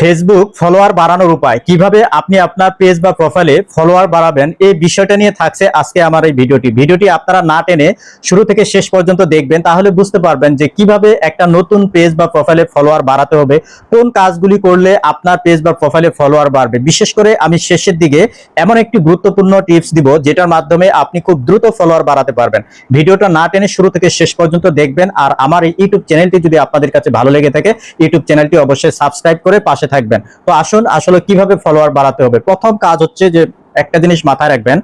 Facebook follower বাড়ানোর উপায়, কিভাবে আপনি আপনার পেজ বা প্রোফাইলে ফলোয়ার বাড়াবেন, এই বিষয়টা নিয়ে থাকছে আজকে আমার এই ভিডিওটি আপনারা না টেনে শুরু থেকে শেষ পর্যন্ত দেখবেন, তাহলে বুঝতে পারবেন যে কিভাবে একটা নতুন পেজ বা প্রোফাইলে ফলোয়ার বাড়াতে হবে, কোন কাজগুলি করলে আপনার পেজ বা প্রোফাইলে ফলোয়ার বাড়বে। বিশেষ করে আমি শেষের দিকে এমন একটি গুরুত্বপূর্ণ টিপস দিব যেটার মাধ্যমে আপনি খুব দ্রুত ফলোয়ার বাড়াতে পারবেন। ভিডিওটা না টেনে শুরু থেকে শেষ পর্যন্ত দেখবেন। আর আমার এই ইউটিউব চ্যানেলটি যদি আপনাদের কাছে ভালো লেগে থাকে, ইউটিউব চ্যানেলটি অবশ্যই সাবস্ক্রাইব করে পাশে থাকবেন। তো আসুন আসলে কিভাবে ফলোয়ার বাড়াতে হবে। প্রথম কাজ হচ্ছে যে একটা জিনিস মাথায় রাখবেন,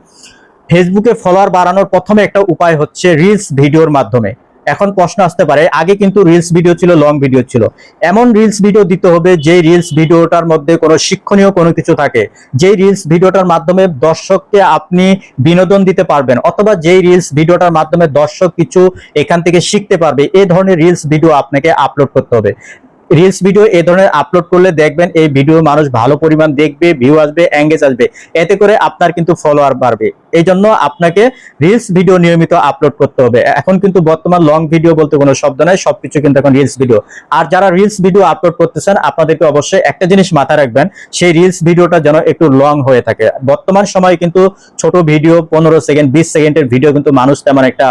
ফেসবুকে ফলোয়ার বাড়ানোর প্রথমে একটা উপায় হচ্ছে রিলস ভিডিওর মাধ্যমে। এখন প্রশ্ন আসতে পারে, আগে কিন্তু রিলস ভিডিও ছিল, লং ভিডিও ছিল। এমন রিলস ভিডিও দিতে হবে যে রিলস ভিডিওটার মধ্যে কোনো শিক্ষণীয় কোনো কিছু থাকে, যে রিলস ভিডিওটার মাধ্যমে দর্শককে আপনি বিনোদন দিতে পারবেন, অথবা যেই রিলস ভিডিওটার মাধ্যমে দর্শক কিছু এখান থেকে শিখতে পারবে, এই ধরনের রিলস ভিডিও আপনাকে আপলোড করতে হবে। রিলস ভিডিও এই ধরনের আপলোড করলে দেখবেন এই ভিডিও মানুষ ভালো পরিমাণ দেখবে, ভিউ আসবে, এঙ্গেজ আসবে, এতে করে আপনার কিন্তু ফলোয়ার বাড়বে। এই জন্য আপনাকে রিলস ভিডিও নিয়মিত আপলোড করতে হবে। এখন কিন্তু বর্তমান লং ভিডিও বলতে কোনো শব্দ নাই, সবকিছু কিন্তু এখন রিলস ভিডিও। আর যারা রিলস ভিডিও আপলোড করতেছেন, আপনাদেরকে অবশ্যই একটা জিনিস মাথায় রাখবেন, সেই রিলস ভিডিওটা যেন একটু লং হয়ে থাকে। বর্তমান সময়ে কিন্তু ছোট ভিডিও 15 সেকেন্ড 20 সেকেন্ডের ভিডিও কিন্তু মানুষ তেমন একটা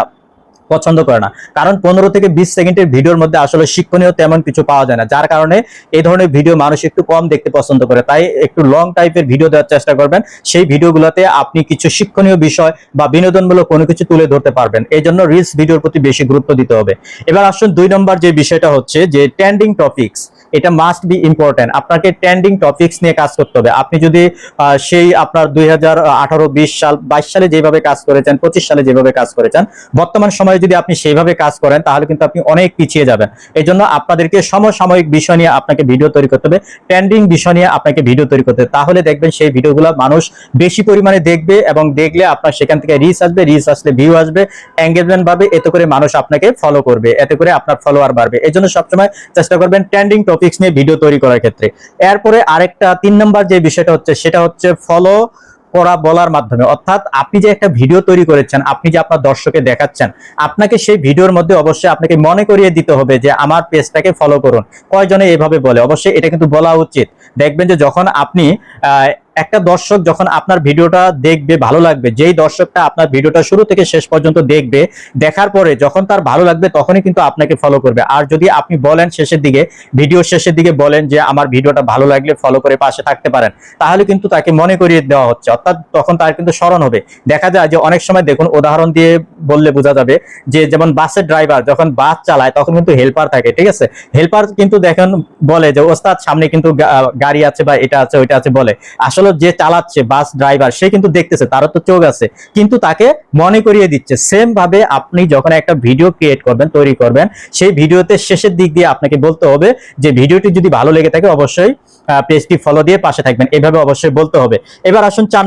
পছন্দ করে না, কারণ 15 থেকে 20 সেকেন্ডের ভিডিওর মধ্যে আসলে শিক্ষণীয় তেমন কিছু পাওয়া যায় না, যার কারণে এই ধরনের ভিডিও মানুষ একটু কম দেখতে পছন্দ করে। তাই একটু লং টাইপের ভিডিও দেওয়ার চেষ্টা করবেন, সেই ভিডিওগুলোতে আপনি কিছু শিক্ষণীয় বিষয় বা বিনোদনমূলক কোনো কিছু তুলে ধরতে পারবেন। এই জন্য রিলস ভিডিওর প্রতি বেশি গুরুত্ব দিতে হবে। এবার আসুন 2 নম্বর যে বিষয়টা হচ্ছে যে ট্রেন্ডিং টপিকস। এটা মাস্ট বি ইম্পর্টেন্ট, আপনাকে ট্রেন্ডিং টপিকস নিয়ে কাজ করতে হবে। আপনি যদি সেই আপনার 2018, 20 সাল, 22 সালে যেভাবে কাজ করেছেন, 25 সালে যেভাবে কাজ করেছেন, বর্তমান সময়ে যদি আপনি সেইভাবে কাজ করেন, তাহলে কিন্তু আপনি অনেক পিছিয়ে যাবেন। এই জন্য আপনাদেরকে সমসাময়িক বিষয় নিয়ে আপনাকে ভিডিও তৈরি করতে হবে, ট্রেন্ডিং বিষয় নিয়ে আপনাকে ভিডিও তৈরি করতে হবে। তাহলে দেখবেন সেই ভিডিওগুলো মানুষ বেশি পরিমাণে দেখবে, এবং দেখলে আপনার সেখান থেকে রিচ আসবে, রিচ আসলে ভিউ আসবে, এঙ্গেজমেন্ট পাবে, এতে করে মানুষ আপনাকে ফলো করবে, এতে করে আপনার ফলোয়ার বাড়বে। এই জন্য সবসময় চেষ্টা করবেন ট্রেন্ডিং টপিকস নিয়ে ভিডিও তৈরি করার ক্ষেত্রে। এরপরে আরেকটা 3 নম্বর যে বিষয়টা হচ্ছে, সেটা হচ্ছে ফলো করা বলার মাধ্যমে। অর্থাৎ আপনি যে একটা ভিডিও তৈরি করেছেন, আপনি যে আপনার দর্শককে দেখাচ্ছেন, আপনাকে সেই ভিডিওর মধ্যে অবশ্যই আপনাকে মনে করিয়ে দিতে হবে যে আমার পেজটাকে ফলো করুন। কয়জনে এভাবে বলে? অবশ্যই এটা কিন্তু বলা উচিত। দেখবেন যে যখন আপনি একটা দর্শক যখন আপনার ভিডিওটা দেখবে, ভালো লাগবে, যেই দর্শকটা আপনার ভিডিওটা শুরু থেকে শেষ পর্যন্ত দেখবে, দেখার পরে যখন তার ভালো লাগবে, তখনই কিন্তু আপনাকে ফলো করবে। আর যদি আপনি বলেন শেষের দিকে, ভিডিও শেষের দিকে বলেন যে আমার ভিডিওটা ভালো লাগলে ফলো করে পাশে থাকতে পারেন, তাহলে কিন্তু তাকে মনে করিয়ে দেওয়া হচ্ছে, অর্থাৎ তখন তার কিন্তু স্মরণ হবে। দেখা যায় যে অনেক সময় দেখুন, উদাহরণ দিয়ে বললে বোঝা যাবে, যে যেমন বাসের ড্রাইভার যখন বাস চালায়, তখন কিন্তু হেল্পার থাকে, ঠিক আছে? হেল্পার কিন্তু দেখেন বলে যে ওস্তাদ সামনে কিন্তু গাড়ি আছে বা এটা আছে ওইটা আছে বলে। আসলে যে চালাচ্ছে বাস ড্রাইভার, সে কিন্তু দেখতেছে, তারও তো চোখ আছে, কিন্তু তাকে মনে করিয়ে দিচ্ছে। সেম ভাবে আপনি যখন একটা ভিডিও ক্রিয়েট করবেন, তৈরি করবেন, সেই ভিডিওতে শেষের দিক দিয়ে আপনাকে বলতে হবে যে ভিডিওটি যদি ভালো লেগে থাকে অবশ্যই পেজটি ফলো দিয়ে পাশে থাকবেন, এভাবে অবশ্যই বলতে হবে। এবার আসুন 4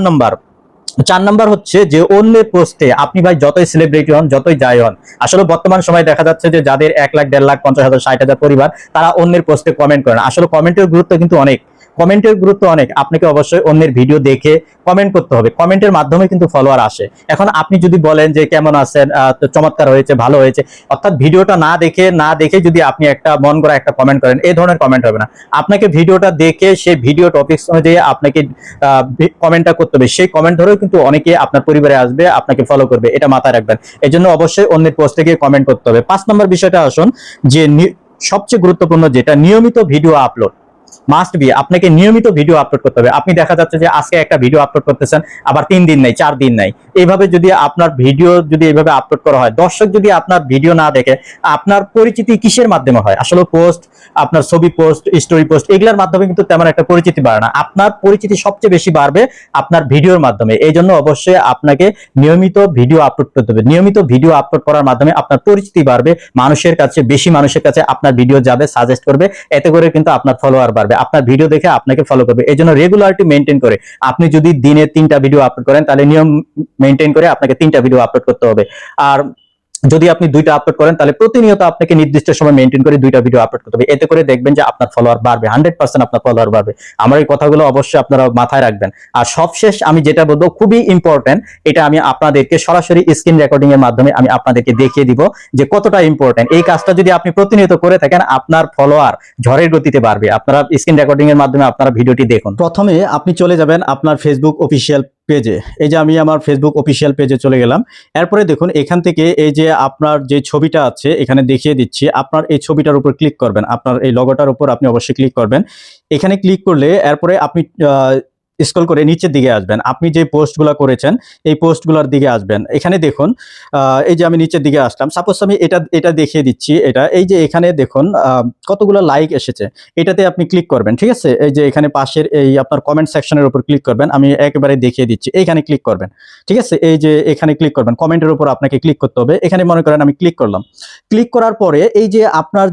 নম্বর হচ্ছে যে অন্যের পোস্টে আপনি ভাই যতই সেলিব্রিটি হন, যতই যাই হন, আসলে বর্তমান সময় দেখা যাচ্ছে যে যাদের 1 লাখ, 1.5 লাখ, 50,000, 60,000 পরিবার, তারা অন্যের পোস্টে কমেন্ট করেন। আসলে কমেন্টের গুরুত্ব কিন্তু অনেক, কমেন্টের গুরুত্ব অনেক। আপনাকে অবশ্যই অন্যের ভিডিও দেখে কমেন্ট করতে হবে, কমেন্টের মাধ্যমে কিন্তু ফলোয়ার আসে। এখন আপনি যদি বলেন যে কেমন আছেন, তো চমৎকার হয়েছে, ভালো হয়েছে, অর্থাৎ ভিডিওটা না দেখে যদি আপনি একটা মন গড়া একটা কমেন্ট করেন, এই ধরনের কমেন্ট হবে না। আপনাকে ভিডিওটা দেখে সেই ভিডিও টপিকস অনুযায়ী আপনাকে কমেন্টটা করতে হবে। সেই কমেন্ট ধরেও কিন্তু অনেকে আপনার পরিবারে আসবে, আপনাকে ফলো করবে, এটা মাথায় রাখবেন। এই জন্য অবশ্যই অন্যের পোস্টে গিয়ে কমেন্ট করতে হবে। 5 নম্বর বিষয়টা আসুন, যে সবচেয়ে গুরুত্বপূর্ণ যেটা, নিয়মিত ভিডিও আপলোড। মাস্ট বি, আপনাকে নিয়মিত ভিডিও আপলোড করতে হবে। আপনি দেখা যাচ্ছে যে আজকে একটা ভিডিও আপলোড করতেছেন, আবার 3 দিন নাই, 4 দিন নাই, এইভাবে যদি আপনার ভিডিও যদি এইভাবে আপলোড করা হয়, দর্শক যদি আপনার ভিডিও না দেখে, আপনার পরিচিতি কিসের মাধ্যমে হয়? আসলে পোস্ট, আপনার ছবি পোস্ট, স্টোরি পোস্ট, এগুলোর মাধ্যমে কিন্তু তেমন একটা পরিচিতি বাড়ে না। আপনার পরিচিতি সবচেয়ে বেশি বাড়বে আপনার ভিডিওর মাধ্যমে। এই জন্য অবশ্যই আপনাকে নিয়মিত ভিডিও আপলোড করতে হবে। নিয়মিত ভিডিও আপলোড করার মাধ্যমে আপনার পরিচিতি বাড়বে, মানুষের কাছে, বেশি মানুষের কাছে আপনার ভিডিও যাবে, সাজেস্ট করবে, এতে করে কিন্তু আপনার ফলোয়ার বাড়বে, আপনার ভিডিও দেখে আপনাকে ফলো করবে। এই জন্য রেগুলারিটি মেনটেন করে, আপনি যদি দিনে 3টা ভিডিও আপলোড করেন, তাহলে নিয়ম মেনটেন করে আপনাকে 3টা ভিডিও আপলোড করতে হবে। আর যদি আপনি দুইটা আপলোড করেন তাহলে প্রতিনিয়ত আপনাকে নির্দিষ্ট সময় মেনটেন করে দুইটা ভিডিও আপলোড করতে হবে। এতে করে দেখবেন যে আপনার ফলোয়ার বাড়বে, 100% আপনার ফলোয়ার বাড়বে। আমার এই কথাগুলো অবশ্যই আপনারা মাথায় রাখবেন। আর সবশেষ আমি যেটা বলবো খুবই ইম্পর্টেন্ট, এটা আমি আপনাদেরকে সরাসরি স্ক্রিন রেকর্ডিং এর মাধ্যমে আমি আপনাদেরকে দেখিয়ে দিব যে কতটা ইম্পর্টেন্ট। এই কাজটা যদি আপনি প্রতিনিয়ত করে থাকেন আপনার ফলোয়ার ঝড়ের গতিতে বাড়বে। আপনারা স্ক্রিন রেকর্ডিং এর মাধ্যমে আপনারা ভিডিওটি দেখুন। প্রথমে আপনি চলে যাবেন আপনার ফেসবুক অফিসিয়াল পেজে। এই যে আমি আমার ফেসবুক অফিসিয়াল পেজে চলে গেলাম। এরপরে দেখুন এখান থেকে এই যে আপনার যে ছবিটা আছে এখানে দেখিয়ে দিচ্ছি, আপনার এই ছবিটার উপর ক্লিক করবেন, আপনার এই লোগোটার উপর আপনি অবশ্যই ক্লিক করবেন। এখানে ক্লিক করলে এরপরে আপনি স্ক্রল করে নিচের দিকে আসবেন, আপনি যে পোস্টগুলো করেছেন এই পোস্টগুলোর দিকে আসবেন। এখানে দেখুন এই যে আমি নিচের দিকে আসলাম, সাপোজ আমি এটা দেখিয়ে দিচ্ছি। এটা এই যে এখানে দেখুন কতগুলো লাইক এসেছে, এটাতে আপনি ক্লিক করবেন। ঠিক আছে, এই যে এখানে পাশের এই আপনার কমেন্ট সেকশনের উপর ক্লিক করবেন, আমি একেবারে দেখিয়ে দিচ্ছি। এইখানে ক্লিক করবেন। ঠিক আছে, এই যে এখানে ক্লিক করবেন, কমেন্টের উপর আপনাকে ক্লিক করতে হবে। এখানে মনে করেন আমি ক্লিক করলাম। ক্লিক করার পরে এই যে আপনার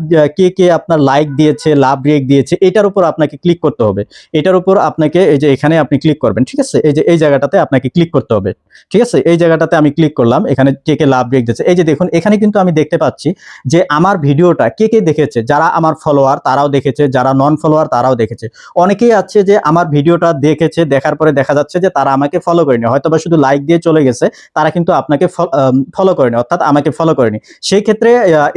কে আপনার লাইক দিয়েছে, লাভ রিয়েক্ট দিয়েছে, এটার উপর আপনাকে ক্লিক করতে হবে। এটার উপর আপনাকে এই যে এখানে আপনি ক্লিক করবেন। ঠিক আছে, এই যে এই জায়গাটাতে আপনাকে ক্লিক করতে হবে। ঠিক আছে, এই জায়গাটাতে আমি ক্লিক করলাম, এখানে কে লাভ রিয়েক্ট দিয়েছে। এই যে দেখুন এখানে কিন্তু আমি দেখতে পাচ্ছি যে আমার ভিডিওটা কে দেখেছে, যারা আমার ফলোয়ার তারাও দেখেছে, যারা নন ফলোয়ার তারাও দেখেছে। অনেকেই আছে যে আমার ভিডিওটা দেখেছে, দেখার পরে দেখা যাচ্ছে যে তারা আমাকে ফলো করেনি, হয়তো বা শুধু লাইক দিয়ে চলে গেছে, তারা কিন্তু আপনাকে ফলো করেনি, অর্থাৎ আমাকে ফলো করেনি। সেই ক্ষেত্রে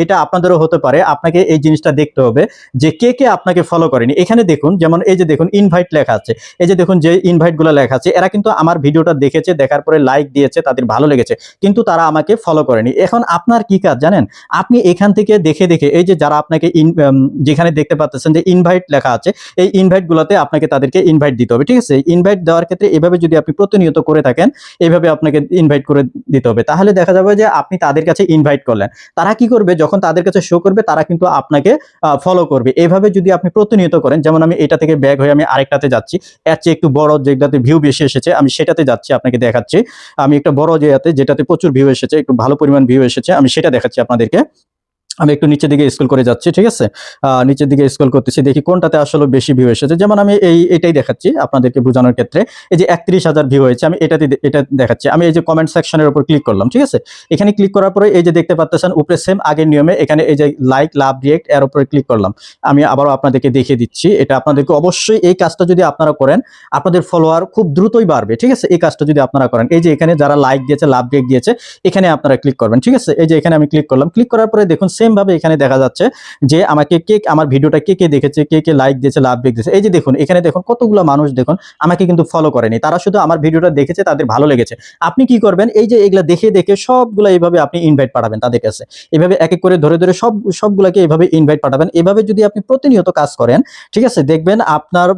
এটা আপনাদেরও হতে পারে, আপনাকে এই জিনিসটা দেখতে হবে যে কে আপনাকে ফলো করেনি। এখানে দেখুন যেমন এই যে দেখুন ইনভাইট লেখা আছে, এই যে দেখুন যে ইনভাইট গুলো লেখা আছে, এরা কিন্তু আমার ভিডিওটা দেখেছে, দেখার পরে লাইক দিয়েছে, তাদের ভালো লেগেছে, কিন্তু তারা আমাকে ফলো করেনি। এখন আপনার কি কাজ জানেন, আপনি এখান থেকে দেখে এই যে যারা আপনাকে যেখানে দেখতে পাচ্ছেন যে ইনভাইট লেখা আছে, এই ইনভাইট গুলোতে আপনাকে তাদেরকে ইনভাইট দিতে হবে। ঠিক আছে, ইনভাইট দেওয়ার ক্ষেত্রে এভাবে যদি আপনি প্রতিনিয়ত করে থাকেন, এইভাবে আপনাকে ইনভাইট করে দিতে হবে, তাহলে দেখা যাবে যে আপনি তাদের কাছে ইনভাইট করলেন। তারা কি করবে, যখন তাদের কাছে শো করবে তারা কিন্তু আপনাকে ফলো করবে। এইভাবে যদি আপনি প্রতিনিয়ত করেন, যেমন আমি এটা থেকে ব্যাক হয়ে আমি আরেকটাতে যাচ্ছি, এর চেয়ে একটু বড় যেটাতে ভিউ বেশি এসেছে আমি সেটাতে যাচ্ছি, আপনাকে দেখাচ্ছি। আমি একটা বড় যেটাতে প্রচুর ভিউ এসেছে, একটু ভালো পরিমাণ ভিউ এসেছে, আমি সেটা দেখাচ্ছি আপনাদেরকে। আমি একটু নিচের দিকে স্ক্রল করে যাচ্ছি। ঠিক আছে, নিচের দিকে স্ক্রল করতেছি, দেখি কোনটাতে আসলে বেশি ভিউ এসেছে। যেমন আমি এটাই দেখাচ্ছি আপনাদেরকে বোঝানোর ক্ষেত্রে। এই যে 31,000 ভিউ হয়েছে, আমি এটা দেখাচ্ছি। আমি এই যে কমেন্ট সেকশনের উপর ক্লিক করলাম। ঠিক আছে, এখানে ক্লিক করার পরে এই যে দেখতে পাচ্ছেন উপরে সেম আগের নিয়মে এখানে এই যে লাইক লাভ রিয়েক্ট এর উপরে ক্লিক করলাম। আমি আবারও আপনাদেরকে দেখিয়ে দিচ্ছি, এটা আপনাদেরকে অবশ্যই এই কাজটা যদি আপনারা করেন আপনাদের ফলোয়ার খুব দ্রুতই বাড়বে। ঠিক আছে, এই কাজটা যদি আপনারা করেন, এই যে এখানে যারা লাইক দিয়েছে, লাভ রিয়েক্ট দিয়েছে, এখানে আপনারা ক্লিক করবেন। ঠিক আছে, এই যে এখানে আমি ক্লিক করলাম। ক্লিক করার পরে দেখুন সেম ভাবে এখানে দেখা যাচ্ছে যে আমাকে আমার ভিডিওটা কে দেখেছে, কে লাইক দিয়েছে, লাভ রিয়েক্ট দিয়েছে। এই যে দেখুন এখানে দেখুন কতগুলো মানুষ দেখুন আমাকে কিন্তু ফলো করেনি, তারা শুধু আমার ভিডিওটা দেখেছে, তাদের ভালো লেগেছে। আপনি কি করবেন, এই যে এগুলা দেখে সবগুলা এইভাবে আপনি ইনভাইট পাঠাবেন তাদের কাছে, এভাবে এক এক করে ধরে সবগুলাকে এইভাবে ইনভাইট পাঠাবেন। এভাবে যদি আপনি প্রতিনিয়ত কাজ করেন, ঠিক আছে, দেখবেন আপনার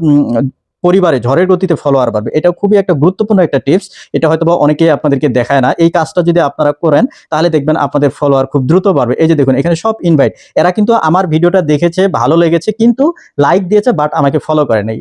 পরিবারে ঝড়ের গতিতে ফলোয়ার বাড়বে। এটা খুবই একটা গুরুত্বপূর্ণ একটা টিপস, এটা হয়তোবা অনেকেই আপনাদেরকে দেখায় না। এই কাজটা যদি আপনারা করেন তাহলে দেখবেন আপনাদের ফলোয়ার খুব দ্রুত বাড়বে। এই যে দেখুন এখানে সব ইনভাইট, এরা কিন্তু আমার ভিডিওটা দেখেছে, ভালো লেগেছে, কিন্তু লাইক দিয়েছে বাট আমাকে ফলো করে নাই।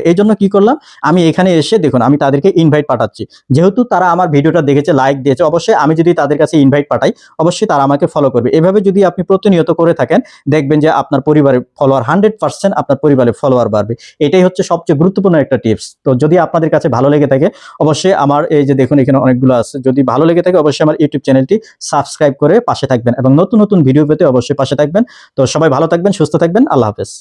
এই জন্য কি করলাম, আমি এখানে এসে দেখুন আমি তাদেরকে ইনভাইট পাঠাচ্ছি। যেহেতু তারা আমার ভিডিওটা দেখেছে, লাইক দিয়েছে, অবশ্যই আমি যদি তাদের কাছে ইনভাইট পাঠাই অবশ্যই তারা আমাকে ফলো করবে। এভাবে যদি আপনি প্রতিনিয়ত করে থাকেন দেখবেন যে আপনার পরিবারের ফলোয়ার 100% আপনার পরিবারের ফলোয়ার বাড়বে। এটাই হচ্ছে সবচেয়ে গুরুত্বপূর্ণ একটা টিপস। তো যদি আপনাদের কাছে ভালো লেগে থাকে অবশ্যই আমার এই যে দেখুন এখানে অনেকগুলো আছে, যদি ভালো লেগে থাকে অবশ্যই আমার ইউটিউব চ্যানেলটি সাবস্ক্রাইব করে পাশে থাকবেন এবং নতুন ভিডিও পেতে অবশ্যই পাশে থাকবেন। তো সবাই ভালো থাকবেন, সুস্থ থাকবেন, আল্লাহ হাফেজ।